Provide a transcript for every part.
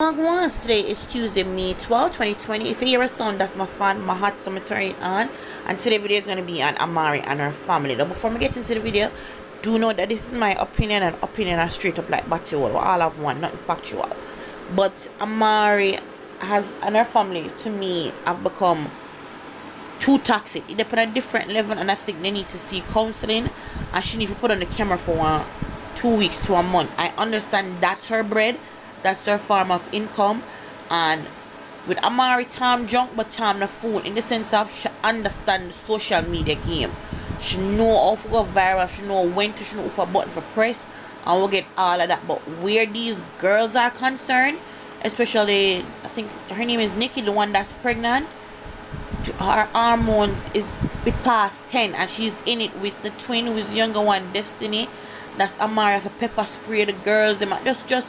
Today is Tuesday, May 12, 2020. If you hear a sound, that's my fan, my hot summer turning on. And today's video is going to be on Amari and her family. Now, before we get into the video, do know that this is my opinion, and opinion are straight up like Batual. All of one, nothing factual. But Amari and her family, to me, have become too toxic. They're on a different level, and I think they need to see counseling. And she needs to put on the camera for 2 weeks to a month. I understand that's her bread. That's her form of income. And with Amari, Tom drunk, but Tom the fool, in the sense of she understands the social media game. She know how to go viral, she know when to, she know for button for press, and we'll get all of that. But where these girls are concerned, especially, I think her name is Nikki, the one that's pregnant, her hormones is bit past 10, and she's in it with the twin who is younger one, Destiny. That's Amari for pepper spray the girls. They might just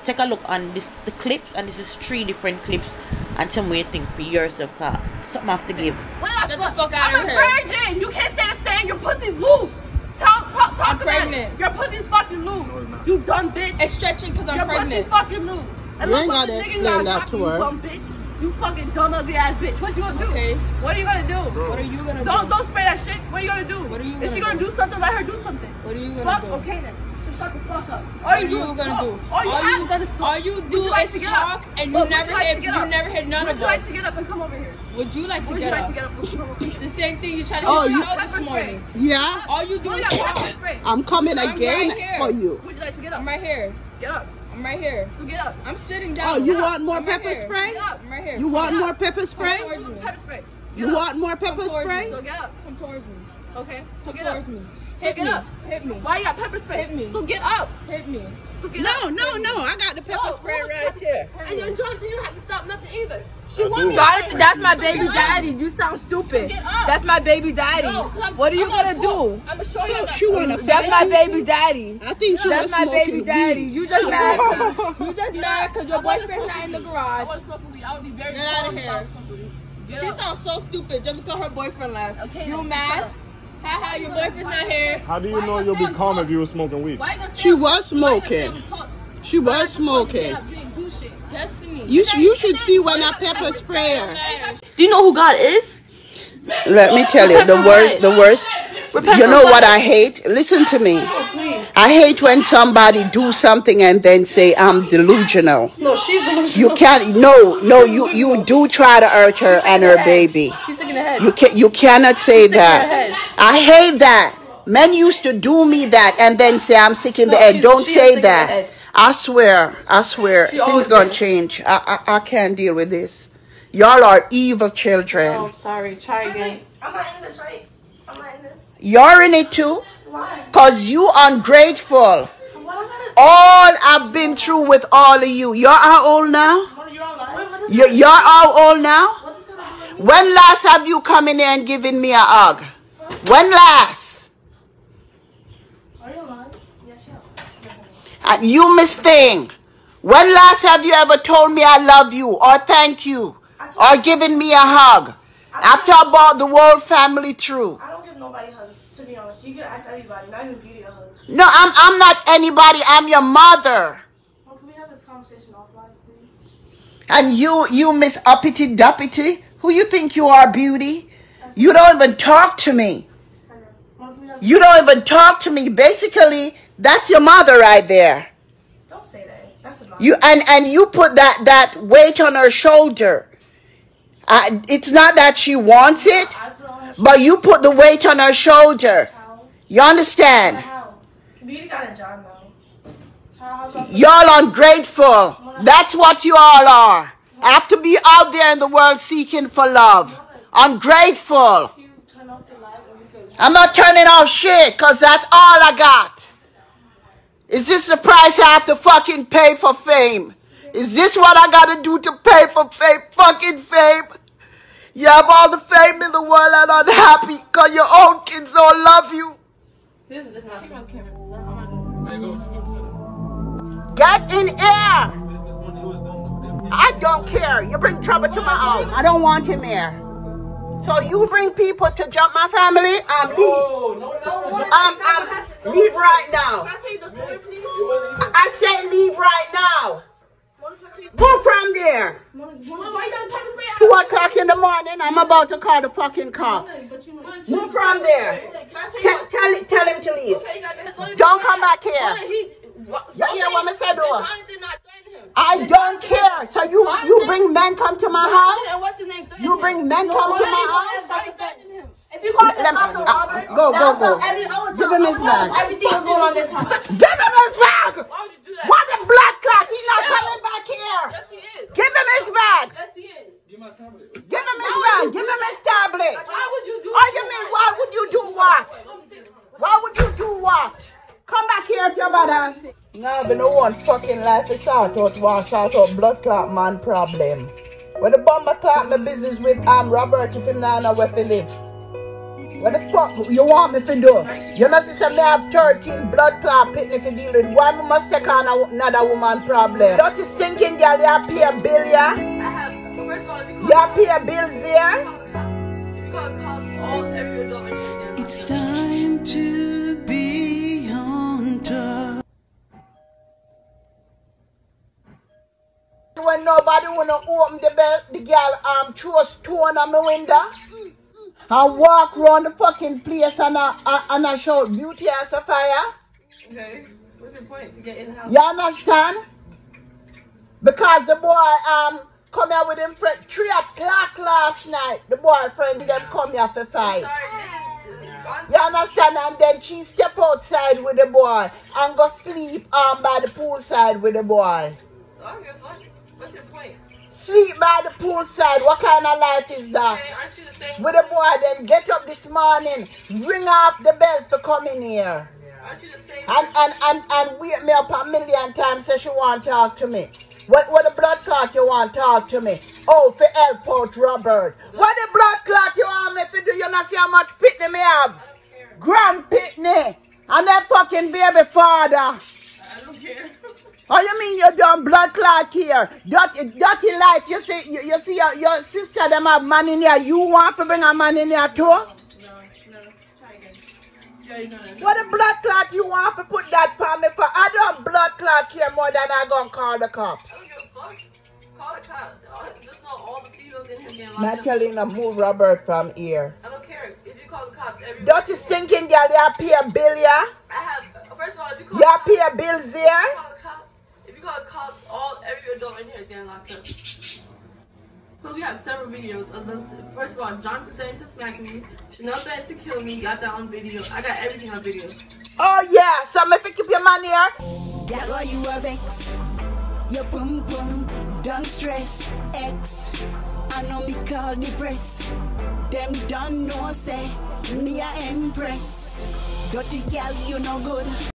take a look on the clips, and this is 3 different clips, and tell me what you think for yourself, cause something I have to give. Get the fuck out of here. I'm a virgin. You can't say the same. Your pussy's loose. Talk I'm pregnant. It. Your pussy's fucking loose. You dumb bitch. It's stretching because I'm pregnant. Your pussy's fucking loose. And you ain't gotta explain that to her. You dumb bitch. You fucking dumb ugly ass bitch. What you gonna do? Okay. What are you gonna do? Bro. What are you gonna do? Don't spray that shit. What are you gonna do? What are you gonna do? If she gonna do something, let her do something. What are you gonna do? Okay then. Shut the fuck up. All you gonna do? All you do is talk, and you never hit none of us. Would you like to get up and come over here? Would you like to get up? The same thing you tried to get this morning. Yeah. All you do is talk. I'm coming again for you. Would you like to get up? I'm right here. Get up. I'm right here. So get up. I'm sitting down. Oh, you want more pepper spray? I'm right here. You want more pepper spray? Come towards me. Pepper spray. You want more pepper spray? So get up. Come towards me. Okay. So get up. Hit me. Hit me. Why you got pepper spray? Hit me. So get up. Hit me. So get up. No. I got the pepper spray right here. And you're drunk, you don't have to stop nothing either. She wants me. That's my baby daddy. You sound stupid. That's my baby daddy. What are you gonna do? I'm gonna show you. That's my baby daddy. I think she was smoking weed. That's my baby daddy. You just mad. You just mad because your boyfriend's not in the garage. I was smoking weed. I would be very. Get out of here. She sounds so stupid just because her boyfriend left. Okay. You mad? Haha, your boyfriend's not here. How do you know you'll be calm if you were smoking weed? She was smoking. She was smoking. Destiny. You should see when I pepper spray her. Do you know who God is? Let me tell you, the worst. You know what I hate? Listen to me. I hate when somebody do something and then say I'm delusional. No, she's delusional. You can't. No. You do try to hurt her and her baby. She's sick in the head. You cannot say that. I hate that. Men used to do me that and then say I'm sick in the head. Don't say that. I swear, things gonna change. I can't deal with this. Y'all are evil children. Oh, I'm sorry. Try again. I'm not in this, right? I'm not in this. You're in it too. Why? Cause you ungrateful. All I've been through with all of you. You're how old now? You're how old now? When last have you come in here and given me a hug? When last? Are you alive? Yes, And you miss thing. When last have you ever told me I love you or thank you or given me a hug? After I brought the whole family through. I don't give nobody hugs, to be honest. You can ask everybody, not even Beauty a hug. No, I'm not anybody. I'm your mother. Well, can we have this conversation offline, please? And you Miss Uppity Duppity, who you think you are, Beauty? You don't even talk to me. You don't even talk to me. Basically, that's your mother right there. Don't say that. That's a lot. And you put that weight on her shoulder. It's not that she wants it, but you put the weight on her shoulder. You understand? How? Beauty got a job now. Y'all ungrateful. That's what you all are. Have to be out there in the world seeking for love. Ungrateful. I'm not turning off shit because that's all I got. Is this the price I have to fucking pay for fame? Is this what I gotta do to pay for fame? Fucking fame? You have all the fame in the world and unhappy because your own kids don't love you. Get in here. I don't care. You bring trouble to my house. I don't want him here. So you bring people to jump my family? Leave right now. I say leave right now. Go there. Why you got pepper spray? 2 o'clock in the morning, I'm about to call the fucking cops. Move from there. Tell him to leave. Don't come back here. You hear what I said, though? I don't care. So you bring men come to my house? You bring men come to my house? If you call them out to Robert, go. Give him his bag. Everything is going on this house. Give him his bag. Why would you do that? What the blood clot? He's not coming back here. Yes, he is. Give him his bag. Yes, he is. Give him his bag. Give him his tablet. Why would you do Oh, you mean why would you do what? Why would you do what? Come back here if you're bad. Now be no one fucking life is sort out blood clot man problem. When the bomber clot my business with Robert if him not know where to live. What the fuck you want me to do? You know say me have 13 blood clot pitney to deal with. Why me must take on another woman problem? Don't you stinking girl you pay a bill yeah? I have, first of all, if you You pay a bills here? It's time to be on top. When nobody wanna open the bell, the girl throw a stone on my window and walk around the fucking place and I shout beauty and sapphire. Okay, what's your point to get in the house? You understand? Because the boy come here with him friend 3 o'clock last night. The boyfriend them come here for fight. You understand? And then she step outside with the boy and go sleep by the poolside with the boy. Okay, what's your point? Sleep by the poolside. What kind of life is that? Okay, aren't you the same? With the boy, then get up this morning, ring off the bell to come in here. Aren't you the same? And wake me up a million times say she want to talk to me. What the blood clot you want to talk to me? Oh, for help out Robert. What the blood clot you want me to do? You not see how much pitney me have? Grand pitney. And that fucking baby father. I don't care. Oh, you mean you done blood clot here? Dirty life. You see your sister them have man in here. You want to bring a man in here too? No. Try again. You already know that. What a blood clot you want to put that for me for? I don't blood clot here more than I gonna call the cops. I don't give a fuck. Call the cops. Just know all the females in here getting locked Not up. telling them move Robert from here. I don't care. If you call the cops, everybody. Dirty stinking girl, you pay a bill, yeah? I have. First of all, if you call You the cops, pay a bills here? if you call the cops, every adult in here is getting locked up. Because we have several videos of them. First of all, Jonathan threatened to smack me. Chanel threatened to kill me. Got that on video. I got everything on video. Oh yeah, so if you keep your money here. That's why you are vex. Your boom boom, don't stress. X, I know me call the press. Them don't know say me a empress. Dirty girl, you no good.